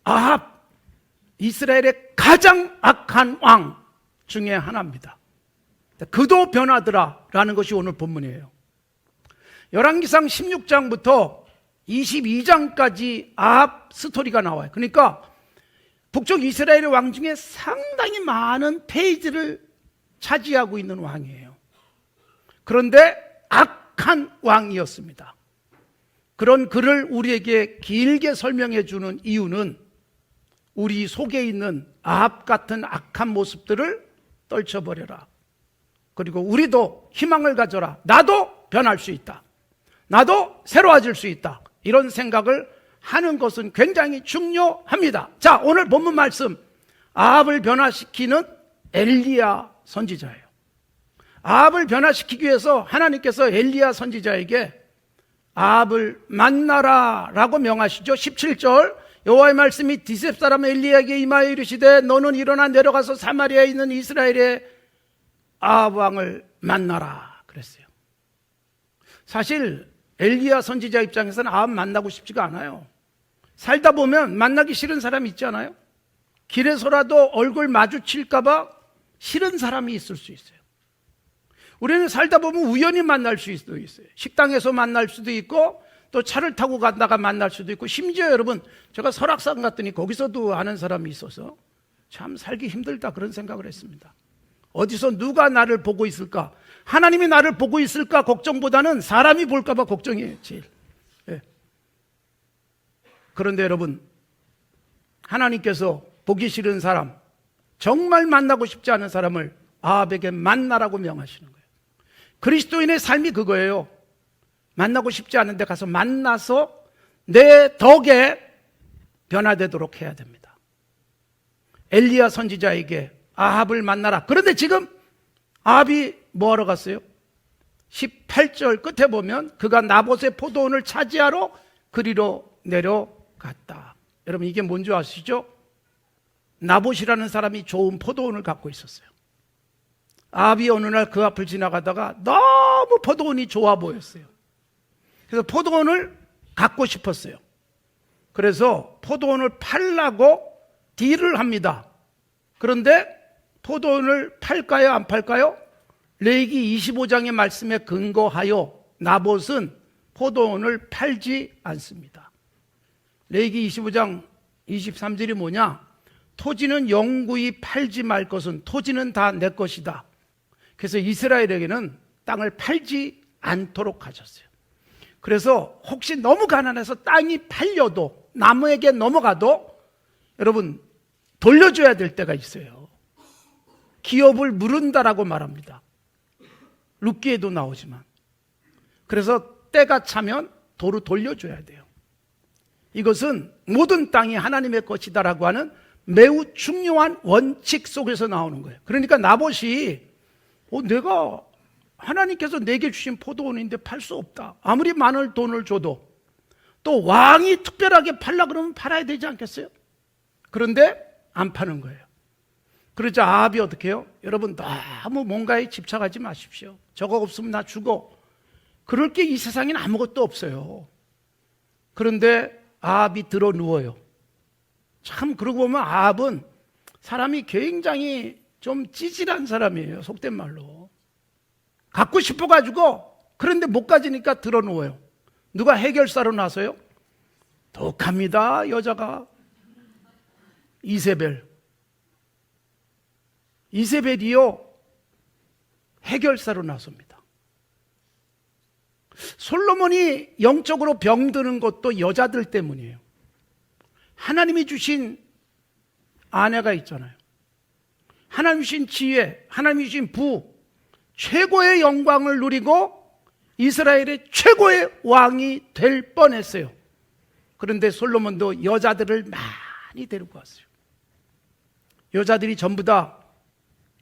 아합, 이스라엘의 가장 악한 왕 중에 하나입니다. 그도 변하더라 라는 것이 오늘 본문이에요. 열왕기상 16장부터 22장까지 아합 스토리가 나와요. 그러니까 북쪽 이스라엘의 왕 중에 상당히 많은 페이지를 차지하고 있는 왕이에요. 그런데 악한 왕이었습니다. 그런 그를 우리에게 길게 설명해 주는 이유는 우리 속에 있는 아합 같은 악한 모습들을 떨쳐버려라. 그리고 우리도 희망을 가져라. 나도 변할 수 있다. 나도 새로워질 수 있다. 이런 생각을 하는 것은 굉장히 중요합니다. 자, 오늘 본문 말씀, 아합을 변화시키는 엘리야 선지자예요. 아합을 변화시키기 위해서 하나님께서 엘리야 선지자에게 아합을 만나라 라고 명하시죠. 17절, 여호와의 말씀이 디셉 사람 엘리야에게 임하여 이르시되 너는 일어나 내려가서 사마리아에 있는 이스라엘의 아합 왕을 만나라 그랬어요. 사실 엘리야 선지자 입장에서는 아합 만나고 싶지가 않아요. 살다 보면 만나기 싫은 사람이 있지 않아요? 길에서라도 얼굴 마주칠까 봐 싫은 사람이 있을 수 있어요. 우리는 살다 보면 우연히 만날 수도 있어요. 식당에서 만날 수도 있고 또 차를 타고 가다가 만날 수도 있고, 심지어 여러분, 제가 설악산 갔더니 거기서도 아는 사람이 있어서 참 살기 힘들다 그런 생각을 했습니다. 어디서 누가 나를 보고 있을까, 하나님이 나를 보고 있을까 걱정보다는 사람이 볼까 봐 걱정이에요, 제일. 예. 그런데 여러분, 하나님께서 보기 싫은 사람, 정말 만나고 싶지 않은 사람을 아합에게 만나라고 명하시는 거예요. 그리스도인의 삶이 그거예요. 만나고 싶지 않은데 가서 만나서 내 덕에 변화되도록 해야 됩니다. 엘리야 선지자에게 아합을 만나라. 그런데 지금 아합이 뭐하러 갔어요? 18절 끝에 보면 그가 나봇의 포도원을 차지하러 그리로 내려갔다. 여러분, 이게 뭔지 아시죠? 나봇이라는 사람이 좋은 포도원을 갖고 있었어요. 아합이 어느 날 그 앞을 지나가다가 너무 포도원이 좋아 보였어요. 그래서 포도원을 갖고 싶었어요. 그래서 포도원을 팔라고 딜을 합니다. 그런데 포도원을 팔까요, 안 팔까요? 레위기 25장의 말씀에 근거하여 나봇은 포도원을 팔지 않습니다. 레위기 25장 23절이 뭐냐? 토지는 영구히 팔지 말 것은, 토지는 다 내 것이다. 그래서 이스라엘에게는 땅을 팔지 않도록 하셨어요. 그래서 혹시 너무 가난해서 땅이 팔려도, 남에게 넘어가도 여러분 돌려줘야 될 때가 있어요. 기업을 무른다라고 말합니다. 룻기에도 나오지만. 그래서 때가 차면 도로 돌려줘야 돼요. 이것은 모든 땅이 하나님의 것이다라고 하는 매우 중요한 원칙 속에서 나오는 거예요. 그러니까 나봇이 내가 하나님께서 내게 주신 포도원인데 팔 수 없다. 아무리 많은 돈을 줘도, 또 왕이 특별하게 팔라 그러면 팔아야 되지 않겠어요? 그런데 안 파는 거예요. 그러자 아합이 어떻게 해요? 여러분, 너무 뭔가에 집착하지 마십시오. 저거 없으면 나 죽어. 그럴 게 이 세상에는 아무것도 없어요. 그런데 아합이 들어 누워요. 참, 그러고 보면 아합은 사람이 굉장히 좀 찌질한 사람이에요. 속된 말로. 갖고 싶어가지고, 그런데 못 가지니까 들어 누워요. 누가 해결사로 나서요? 독합니다, 여자가. 이세벨이요, 해결사로 나섭니다. 솔로몬이 영적으로 병드는 것도 여자들 때문이에요. 하나님이 주신 아내가 있잖아요. 하나님이 주신 지혜, 하나님이 주신 부, 최고의 영광을 누리고 이스라엘의 최고의 왕이 될 뻔했어요. 그런데 솔로몬도 여자들을 많이 데리고 왔어요. 여자들이 전부 다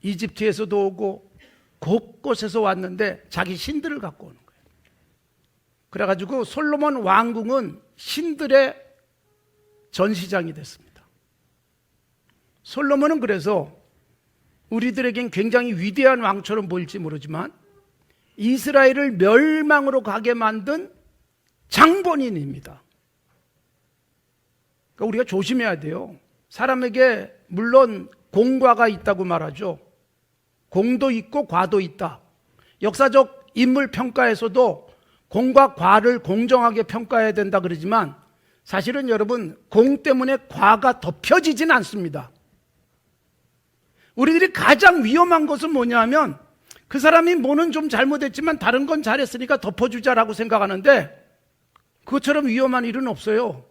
이집트에서도 오고 곳곳에서 왔는데 자기 신들을 갖고 오는 거예요. 그래가지고 솔로몬 왕궁은 신들의 전시장이 됐습니다. 솔로몬은 그래서 우리들에겐 굉장히 위대한 왕처럼 보일지 모르지만 이스라엘을 멸망으로 가게 만든 장본인입니다. 그러니까 우리가 조심해야 돼요. 사람에게 물론 공과가 있다고 말하죠. 공도 있고 과도 있다. 역사적 인물 평가에서도 공과 과를 공정하게 평가해야 된다 그러지만 사실은 여러분, 공 때문에 과가 덮여지진 않습니다. 우리들이 가장 위험한 것은 뭐냐면 그 사람이 뭐는 좀 잘못했지만 다른 건 잘했으니까 덮어주자라고 생각하는데 그것처럼 위험한 일은 없어요.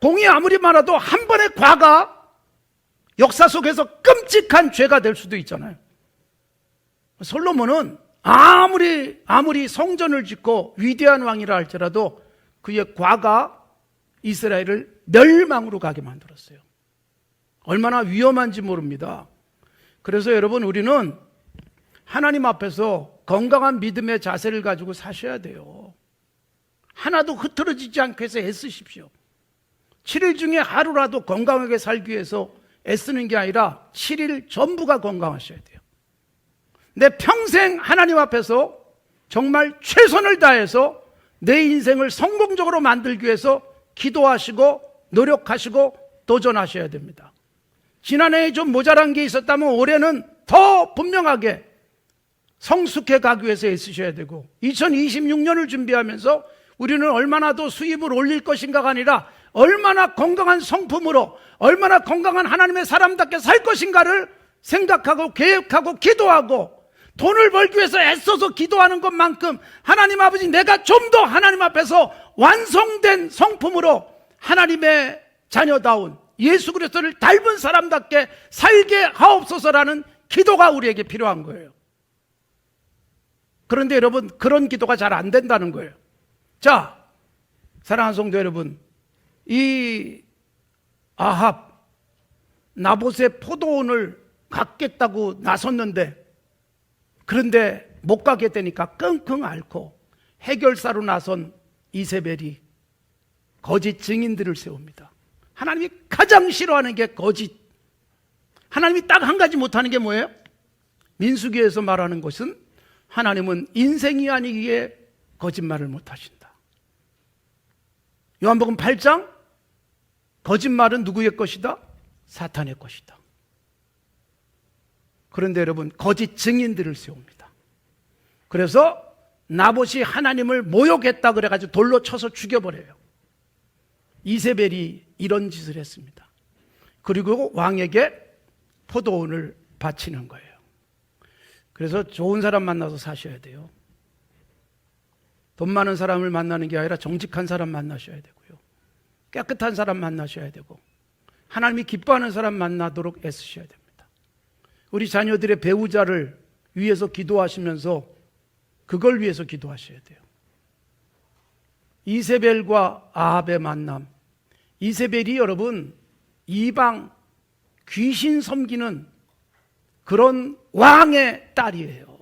공이 아무리 많아도 한 번의 과가 역사 속에서 끔찍한 죄가 될 수도 있잖아요. 솔로몬은 아무리 성전을 짓고 위대한 왕이라 할지라도 그의 과가 이스라엘을 멸망으로 가게 만들었어요. 얼마나 위험한지 모릅니다. 그래서 여러분, 우리는 하나님 앞에서 건강한 믿음의 자세를 가지고 사셔야 돼요. 하나도 흐트러지지 않게 해서 애쓰십시오. 7일 중에 하루라도 건강하게 살기 위해서 애쓰는 게 아니라 7일 전부가 건강하셔야 돼요. 내 평생 하나님 앞에서 정말 최선을 다해서 내 인생을 성공적으로 만들기 위해서 기도하시고 노력하시고 도전하셔야 됩니다. 지난해에 좀 모자란 게 있었다면 올해는 더 분명하게 성숙해 가기 위해서 애쓰셔야 되고 2026년을 준비하면서 우리는 얼마나 더 수입을 올릴 것인가가 아니라 얼마나 건강한 성품으로 얼마나 건강한 하나님의 사람답게 살 것인가를 생각하고 계획하고 기도하고 돈을 벌기 위해서 애써서 기도하는 것만큼 하나님 아버지, 내가 좀 더 하나님 앞에서 완성된 성품으로 하나님의 자녀다운 예수 그리스도를 닮은 사람답게 살게 하옵소서라는 기도가 우리에게 필요한 거예요. 그런데 여러분, 그런 기도가 잘 안 된다는 거예요. 자, 사랑하는 성도 여러분, 이 아합, 나봇의 포도원을 갖겠다고 나섰는데 그런데 못 가게 되니까 끙끙 앓고 해결사로 나선 이세벨이 거짓 증인들을 세웁니다. 하나님이 가장 싫어하는 게 거짓. 하나님이 딱 한 가지 못하는 게 뭐예요? 민수기에서 말하는 것은 하나님은 인생이 아니기에 거짓말을 못하신다. 요한복음 8장, 거짓말은 누구의 것이다? 사탄의 것이다. 그런데 여러분, 거짓 증인들을 세웁니다. 그래서 나봇이 하나님을 모욕했다 그래가지고 돌로 쳐서 죽여버려요. 이세벨이 이런 짓을 했습니다. 그리고 왕에게 포도원을 바치는 거예요. 그래서 좋은 사람 만나서 사셔야 돼요. 돈 많은 사람을 만나는 게 아니라 정직한 사람 만나셔야 되고요. 깨끗한 사람 만나셔야 되고 하나님이 기뻐하는 사람 만나도록 애쓰셔야 됩니다. 우리 자녀들의 배우자를 위해서 기도하시면서 그걸 위해서 기도하셔야 돼요. 이세벨과 아합의 만남. 이세벨이 여러분 이방 귀신 섬기는 그런 왕의 딸이에요.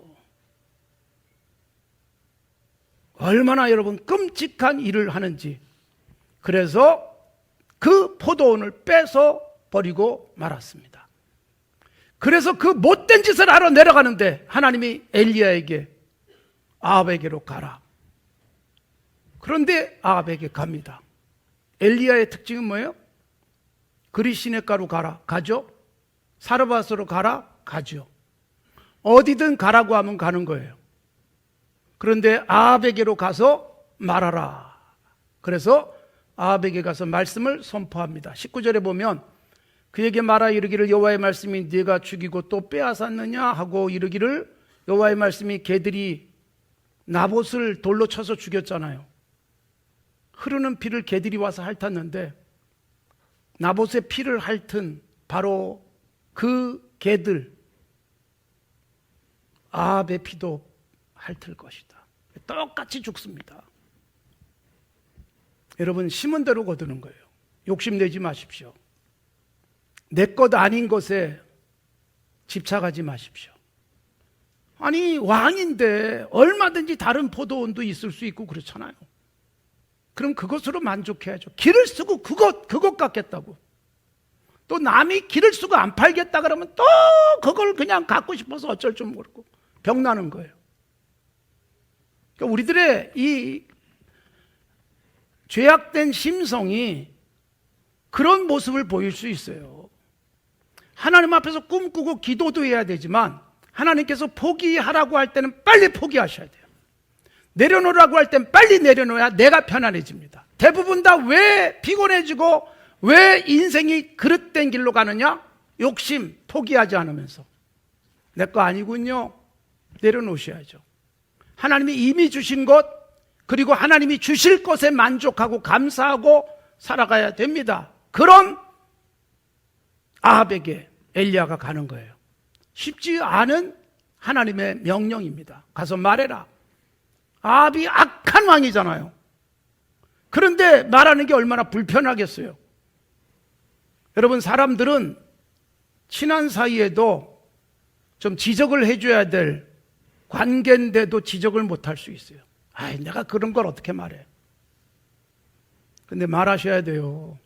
얼마나 여러분 끔찍한 일을 하는지. 그래서 그 포도원을 뺏어 버리고 말았습니다. 그래서 그 못된 짓을 하러 내려가는데 하나님이 엘리야에게 아합에게로 가라. 그런데 아합에게 갑니다. 엘리야의 특징은 뭐예요? 그리 시냇가로 가라. 가죠? 사르밧으로 가라. 가죠. 어디든 가라고 하면 가는 거예요. 그런데 아합에게로 가서 말하라. 그래서 아합에게 가서 말씀을 선포합니다. 19절에 보면 그에게 말하 이르기를 여호와의 말씀이 네가 죽이고 또 빼앗았느냐 하고 이르기를 여호와의 말씀이 개들이 나봇을 돌로 쳐서 죽였잖아요. 흐르는 피를 개들이 와서 핥았는데 나봇의 피를 핥은 바로 그 개들 아합의 피도 핥을 것이다. 똑같이 죽습니다. 여러분, 심은 대로 거두는 거예요. 욕심내지 마십시오. 내 것 아닌 것에 집착하지 마십시오. 아니, 왕인데 얼마든지 다른 포도원도 있을 수 있고 그렇잖아요. 그럼 그것으로 만족해야죠. 길을 쓰고 그것 갖겠다고. 또 남이 길을 쓰고 안 팔겠다 그러면 또 그걸 그냥 갖고 싶어서 어쩔 줄 모르고 병나는 거예요. 그러니까 우리들의 이 죄악된 심성이 그런 모습을 보일 수 있어요. 하나님 앞에서 꿈꾸고 기도도 해야 되지만 하나님께서 포기하라고 할 때는 빨리 포기하셔야 돼요. 내려놓으라고 할 땐 빨리 내려놓아야 내가 편안해집니다. 대부분 다 왜 피곤해지고 왜 인생이 그릇된 길로 가느냐? 욕심, 포기하지 않으면서. 내 거 아니군요. 내려놓으셔야죠. 하나님이 이미 주신 것, 그리고 하나님이 주실 것에 만족하고 감사하고 살아가야 됩니다. 그런 아합에게 엘리야가 가는 거예요. 쉽지 않은 하나님의 명령입니다. 가서 말해라. 아합이 악한 왕이잖아요. 그런데 말하는 게 얼마나 불편하겠어요. 여러분, 사람들은 친한 사이에도 좀 지적을 해줘야 될 관계인데도 지적을 못할 수 있어요. 아이, 내가 그런 걸 어떻게 말해. 근데 말하셔야 돼요.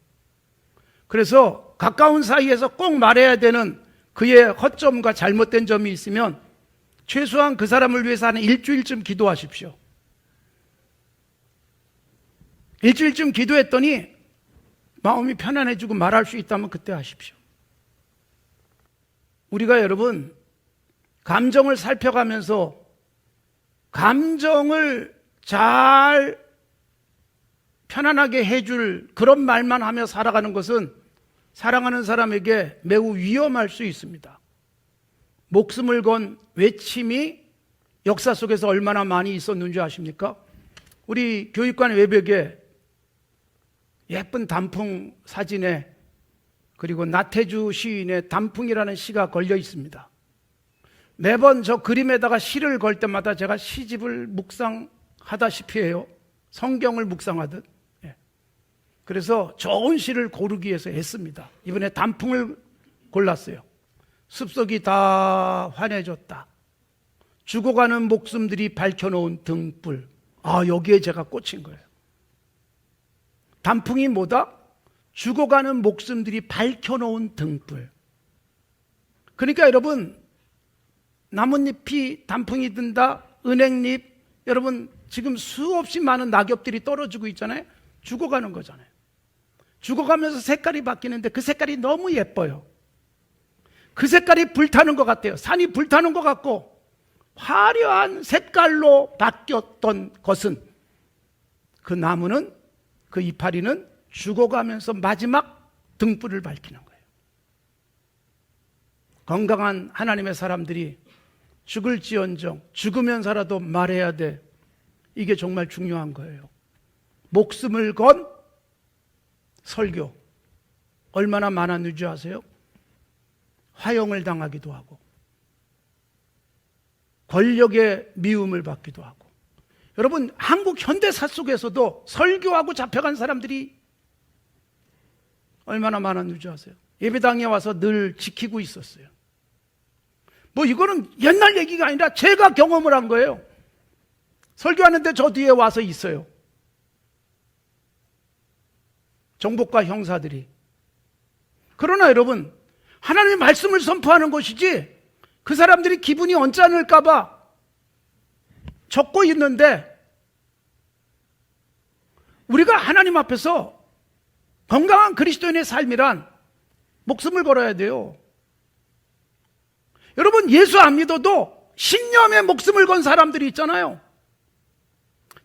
그래서 가까운 사이에서 꼭 말해야 되는 그의 허점과 잘못된 점이 있으면 최소한 그 사람을 위해서 한 일주일쯤 기도하십시오. 일주일쯤 기도했더니 마음이 편안해지고 말할 수 있다면 그때 하십시오. 우리가 여러분 감정을 살펴가면서 감정을 잘 편안하게 해줄 그런 말만 하며 살아가는 것은 사랑하는 사람에게 매우 위험할 수 있습니다. 목숨을 건 외침이 역사 속에서 얼마나 많이 있었는지 아십니까? 우리 교육관 외벽에 예쁜 단풍 사진에 그리고 나태주 시인의 단풍이라는 시가 걸려 있습니다. 매번 저 그림에다가 시를 걸 때마다 제가 시집을 묵상하다시피 해요. 성경을 묵상하듯. 그래서 좋은 시를 고르기 위해서 애씁니다. 이번에 단풍을 골랐어요. 숲속이 다 환해졌다. 죽어가는 목숨들이 밝혀놓은 등불. 여기에 제가 꽂힌 거예요. 단풍이 뭐다? 죽어가는 목숨들이 밝혀놓은 등불. 그러니까 여러분, 나뭇잎이 단풍이 든다, 은행잎, 여러분 지금 수없이 많은 낙엽들이 떨어지고 있잖아요. 죽어가는 거잖아요. 죽어가면서 색깔이 바뀌는데 그 색깔이 너무 예뻐요. 그 색깔이 불타는 것 같아요. 산이 불타는 것 같고 화려한 색깔로 바뀌었던 것은 그 나무는, 그 이파리는 죽어가면서 마지막 등불을 밝히는 거예요. 건강한 하나님의 사람들이 죽을지언정 죽으면서라도 말해야 돼. 이게 정말 중요한 거예요. 목숨을 건 설교 얼마나 많았는지 아세요? 화형을 당하기도 하고 권력의 미움을 받기도 하고. 여러분, 한국 현대사 속에서도 설교하고 잡혀간 사람들이 얼마나 많았는지 아세요? 예배당에 와서 늘 지키고 있었어요. 이거는 옛날 얘기가 아니라 제가 경험을 한 거예요. 설교하는데 저 뒤에 와서 있어요. 정복과 형사들이. 그러나 여러분, 하나님의 말씀을 선포하는 것이지 그 사람들이 기분이 언짢을까 봐 적고 있는데, 우리가 하나님 앞에서 건강한 그리스도인의 삶이란 목숨을 걸어야 돼요. 여러분, 예수 안 믿어도 신념에 목숨을 건 사람들이 있잖아요.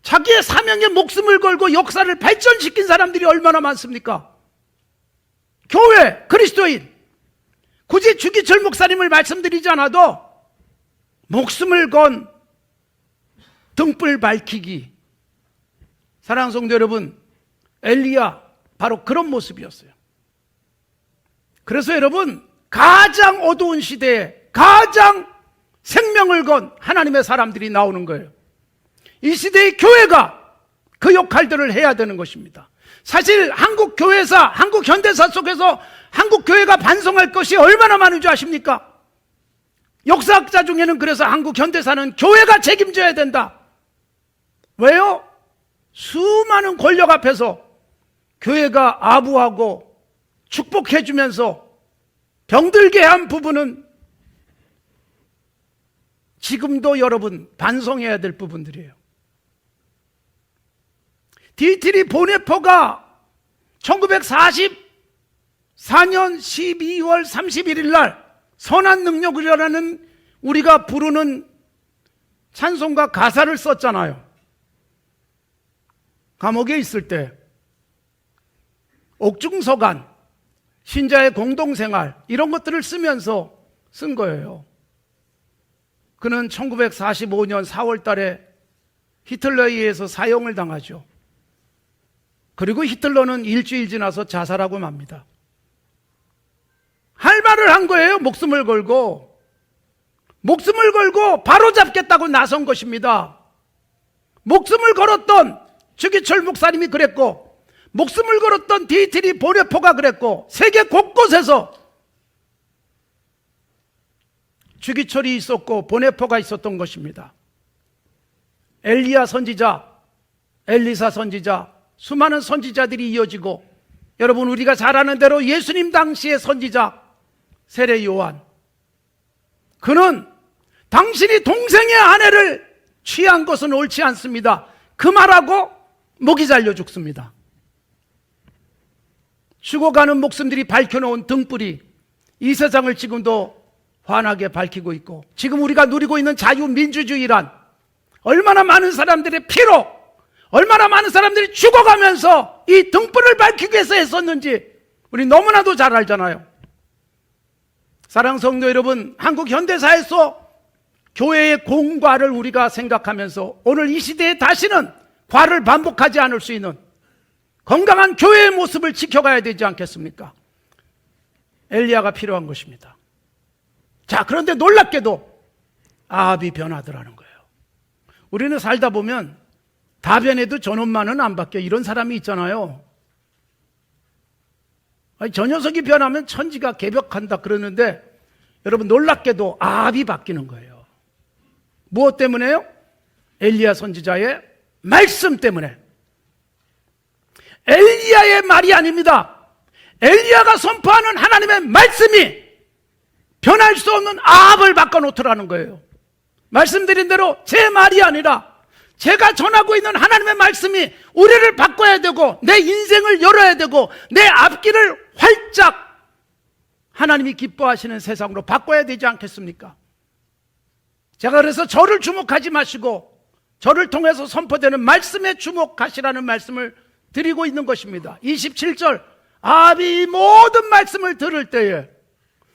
자기의 사명에 목숨을 걸고 역사를 발전시킨 사람들이 얼마나 많습니까? 교회, 그리스도인, 굳이 주기철 목사님을 말씀드리지 않아도 목숨을 건 등불 밝히기. 사랑하는 성도 여러분, 엘리야 바로 그런 모습이었어요. 그래서 여러분, 가장 어두운 시대에 가장 생명을 건 하나님의 사람들이 나오는 거예요. 이 시대의 교회가 그 역할들을 해야 되는 것입니다. 사실 한국 교회사, 한국 현대사 속에서 한국 교회가 반성할 것이 얼마나 많은지 아십니까? 역사학자 중에는 그래서 한국 현대사는 교회가 책임져야 된다. 왜요? 수많은 권력 앞에서 교회가 아부하고 축복해주면서 병들게 한 부분은 지금도 여러분 반성해야 될 부분들이에요. 디트리 보네포가 1944년 12월 31일 날 선한 능력이라는 우리가 부르는 찬송가 가사를 썼잖아요. 감옥에 있을 때 옥중서간, 신자의 공동생활 이런 것들을 쓰면서 쓴 거예요. 그는 1945년 4월 달에 히틀러에 의해서 사형을 당하죠. 그리고 히틀러는 일주일 지나서 자살하고 맙니다. 할 말을 한 거예요. 목숨을 걸고 바로잡겠다고 나선 것입니다. 목숨을 걸었던 주기철 목사님이 그랬고, 목숨을 걸었던 디트리 보네포가 그랬고, 세계 곳곳에서 주기철이 있었고 보네포가 있었던 것입니다. 엘리야 선지자, 엘리사 선지자, 수많은 선지자들이 이어지고, 여러분 우리가 잘 아는 대로 예수님 당시의 선지자 세례 요한, 그는 당신이 동생의 아내를 취한 것은 옳지 않습니다, 그 말하고 목이 잘려 죽습니다. 죽어가는 목숨들이 밝혀놓은 등불이 이 세상을 지금도 환하게 밝히고 있고, 지금 우리가 누리고 있는 자유민주주의란 얼마나 많은 사람들의 피로, 얼마나 많은 사람들이 죽어가면서 이 등불을 밝히기 위해서 했었는지 우리 너무나도 잘 알잖아요. 사랑하는 성도 여러분, 한국 현대사에서 교회의 공과를 우리가 생각하면서 오늘 이 시대에 다시는 과를 반복하지 않을 수 있는 건강한 교회의 모습을 지켜가야 되지 않겠습니까? 엘리야가 필요한 것입니다. 자, 그런데 놀랍게도 아합이 변하더라는 거예요. 우리는 살다 보면 다 변해도 저놈만은 안 바뀌어, 이런 사람이 있잖아요. 아니, 저 녀석이 변하면 천지가 개벽한다 그러는데, 여러분 놀랍게도 아합이 바뀌는 거예요. 무엇 때문에요? 엘리야 선지자의 말씀 때문에. 엘리야의 말이 아닙니다. 엘리야가 선포하는 하나님의 말씀이 변할 수 없는 아합을 바꿔놓더라는 거예요. 말씀드린 대로 제 말이 아니라 제가 전하고 있는 하나님의 말씀이 우리를 바꿔야 되고, 내 인생을 열어야 되고, 내 앞길을 활짝 하나님이 기뻐하시는 세상으로 바꿔야 되지 않겠습니까? 제가 그래서 저를 주목하지 마시고 저를 통해서 선포되는 말씀에 주목하시라는 말씀을 드리고 있는 것입니다. 27절, 아합이 모든 말씀을 들을 때에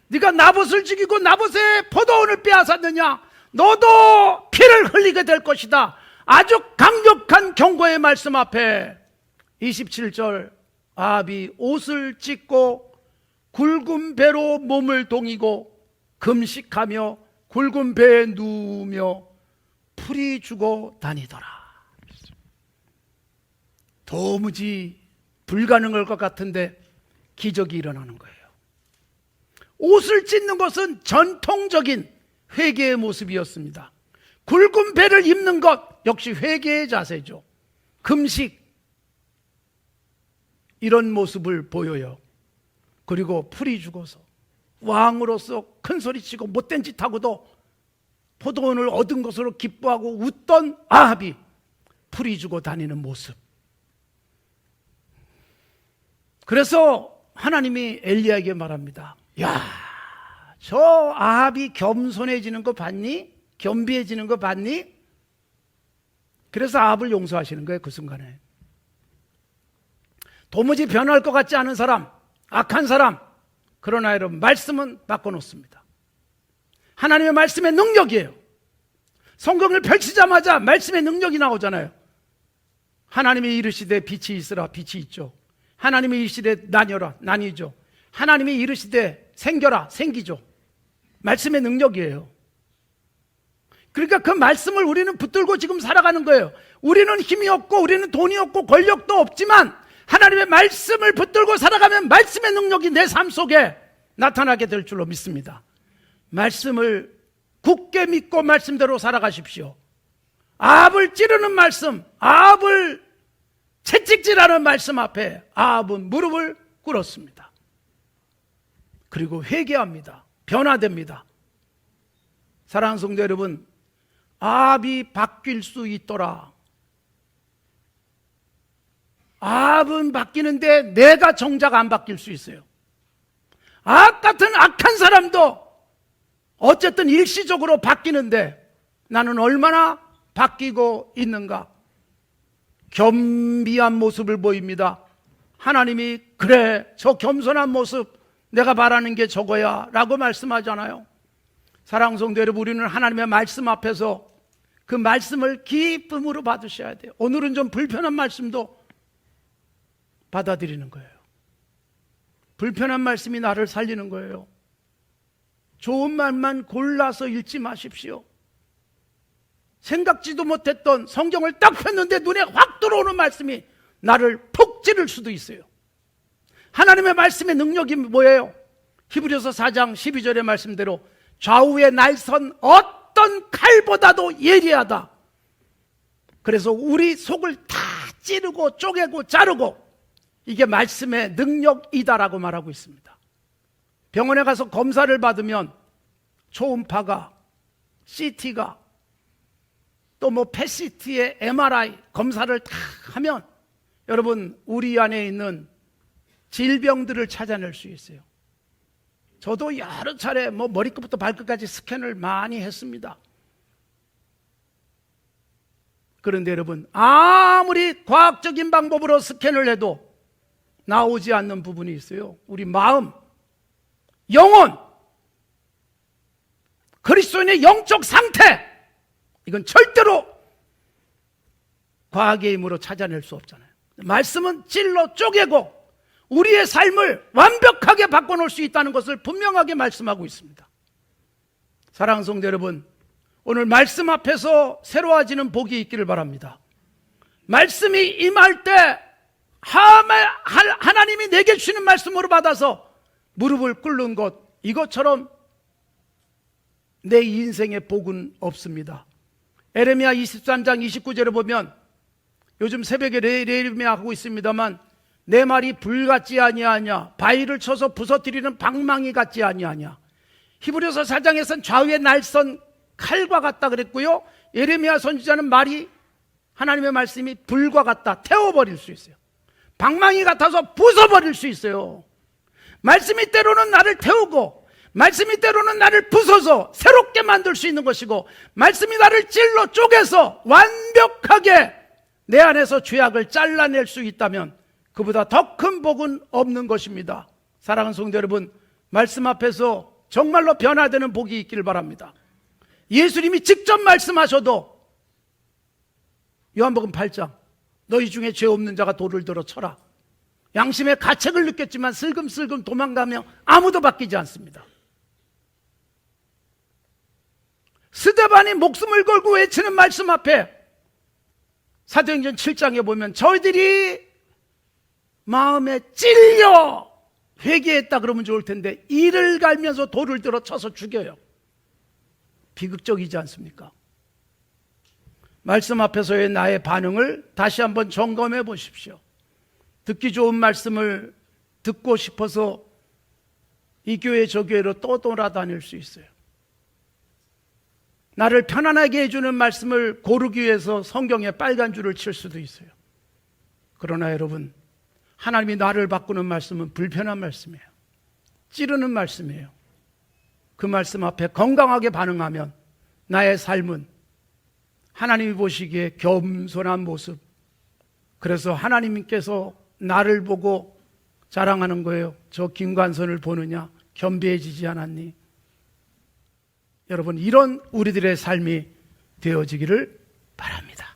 네가 나봇을 죽이고 나봇의 포도원을 빼앗았느냐, 너도 피를 흘리게 될 것이다. 아주 강력한 경고의 말씀 앞에 27절, 아합이 옷을 찢고 굵은 배로 몸을 동이고 금식하며 굵은 배에 누우며 풀이 주고 다니더라. 도무지 불가능할 것 같은데 기적이 일어나는 거예요. 옷을 찢는 것은 전통적인 회개의 모습이었습니다. 굵은 배를 입는 것 역시 회개의 자세죠. 금식, 이런 모습을 보여요. 그리고 풀이 죽어서 왕으로서 큰 소리치고 못된 짓 하고도 포도원을 얻은 것으로 기뻐하고 웃던 아합이 풀이 주고 다니는 모습. 그래서 하나님이 엘리야에게 말합니다. 야, 저 아합이 겸손해지는 거 봤니? 겸비해지는 거 봤니? 그래서 아합을 용서하시는 거예요. 그 순간에 도무지 변할 것 같지 않은 사람, 악한 사람, 그러나 여러분 말씀은 바꿔놓습니다. 하나님의 말씀의 능력이에요. 성경을 펼치자마자 말씀의 능력이 나오잖아요. 하나님이 이르시되 빛이 있으라, 빛이 있죠. 하나님이 이르시되 나뉘어라, 나뉘죠. 하나님이 이르시되 생겨라, 생기죠. 말씀의 능력이에요. 그러니까 그 말씀을 우리는 붙들고 지금 살아가는 거예요. 우리는 힘이 없고 우리는 돈이 없고 권력도 없지만 하나님의 말씀을 붙들고 살아가면 말씀의 능력이 내 삶 속에 나타나게 될 줄로 믿습니다. 말씀을 굳게 믿고 말씀대로 살아가십시오. 아합을 찌르는 말씀, 아합을 채찍질하는 말씀 앞에 아합은 무릎을 꿇었습니다. 그리고 회개합니다. 변화됩니다. 사랑하는 성도 여러분, 아합이 바뀔 수 있더라. 아합은 바뀌는데 내가 정작 안 바뀔 수 있어요. 아합 같은 악한 사람도 어쨌든 일시적으로 바뀌는데 나는 얼마나 바뀌고 있는가? 겸비한 모습을 보입니다. 하나님이 그래, 저 겸손한 모습 내가 바라는 게 저거야 라고 말씀하잖아요. 사랑하는 성도 여러분, 우리는 하나님의 말씀 앞에서 그 말씀을 기쁨으로 받으셔야 돼요. 오늘은 좀 불편한 말씀도 받아들이는 거예요. 불편한 말씀이 나를 살리는 거예요. 좋은 말만 골라서 읽지 마십시오. 생각지도 못했던 성경을 딱 폈는데 눈에 확 들어오는 말씀이 나를 푹 찌를 수도 있어요. 하나님의 말씀의 능력이 뭐예요? 히브리서 4장 12절의 말씀대로 좌우에 날선 어떤 칼보다도 예리하다. 그래서 우리 속을 다 찌르고 쪼개고 자르고, 이게 말씀의 능력이다라고 말하고 있습니다. 병원에 가서 검사를 받으면 초음파가, CT가, 또 뭐 PET-CT의 MRI 검사를 다 하면 여러분, 우리 안에 있는 질병들을 찾아낼 수 있어요. 저도 여러 차례 머리끝부터 발끝까지 스캔을 많이 했습니다. 그런데 여러분, 아무리 과학적인 방법으로 스캔을 해도 나오지 않는 부분이 있어요. 우리 마음, 영혼, 그리스도인의 영적 상태, 이건 절대로 과학의 힘으로 찾아낼 수 없잖아요. 말씀은 찔러 쪼개고 우리의 삶을 완벽하게 바꿔놓을 수 있다는 것을 분명하게 말씀하고 있습니다. 사랑하는 성도 여러분, 오늘 말씀 앞에서 새로워지는 복이 있기를 바랍니다. 말씀이 임할 때 하나님이 내게 주시는 말씀으로 받아서 무릎을 꿇는 것, 이것처럼 내 인생의 복은 없습니다. 에레미야 23장 29절에 보면, 요즘 새벽에 예레미야 하고 있습니다만, 내 말이 불 같지 아니하냐, 바위를 쳐서 부서뜨리는 방망이 같지 아니하냐. 히브리서 4장에서는 좌우에 날선 칼과 같다 그랬고요, 예레미야 선지자는 말이, 하나님의 말씀이 불과 같다, 태워버릴 수 있어요. 방망이 같아서 부숴버릴 수 있어요. 말씀이 때로는 나를 태우고, 말씀이 때로는 나를 부숴서 새롭게 만들 수 있는 것이고, 말씀이 나를 찔러 쪼개서 완벽하게 내 안에서 죄악을 잘라낼 수 있다면 그보다 더 큰 복은 없는 것입니다. 사랑하는 성도 여러분, 말씀 앞에서 정말로 변화되는 복이 있기를 바랍니다. 예수님이 직접 말씀하셔도, 요한복음 8장, 너희 중에 죄 없는 자가 돌을 들어 쳐라. 양심의 가책을 느꼈지만 슬금슬금 도망가며 아무도 바뀌지 않습니다. 스데반이 목숨을 걸고 외치는 말씀 앞에 사도행전 7장에 보면, 저희들이 마음에 찔려 회개했다 그러면 좋을 텐데 이를 갈면서 돌을 들어 쳐서 죽여요. 비극적이지 않습니까? 말씀 앞에서의 나의 반응을 다시 한번 점검해 보십시오. 듣기 좋은 말씀을 듣고 싶어서 이 교회 저 교회로 또 돌아다닐 수 있어요. 나를 편안하게 해주는 말씀을 고르기 위해서 성경에 빨간 줄을 칠 수도 있어요. 그러나 여러분, 하나님이 나를 바꾸는 말씀은 불편한 말씀이에요. 찌르는 말씀이에요. 그 말씀 앞에 건강하게 반응하면 나의 삶은 하나님이 보시기에 겸손한 모습, 그래서 하나님께서 나를 보고 자랑하는 거예요. 저 김관선을 보느냐, 겸비해지지 않았니? 여러분, 이런 우리들의 삶이 되어지기를 바랍니다.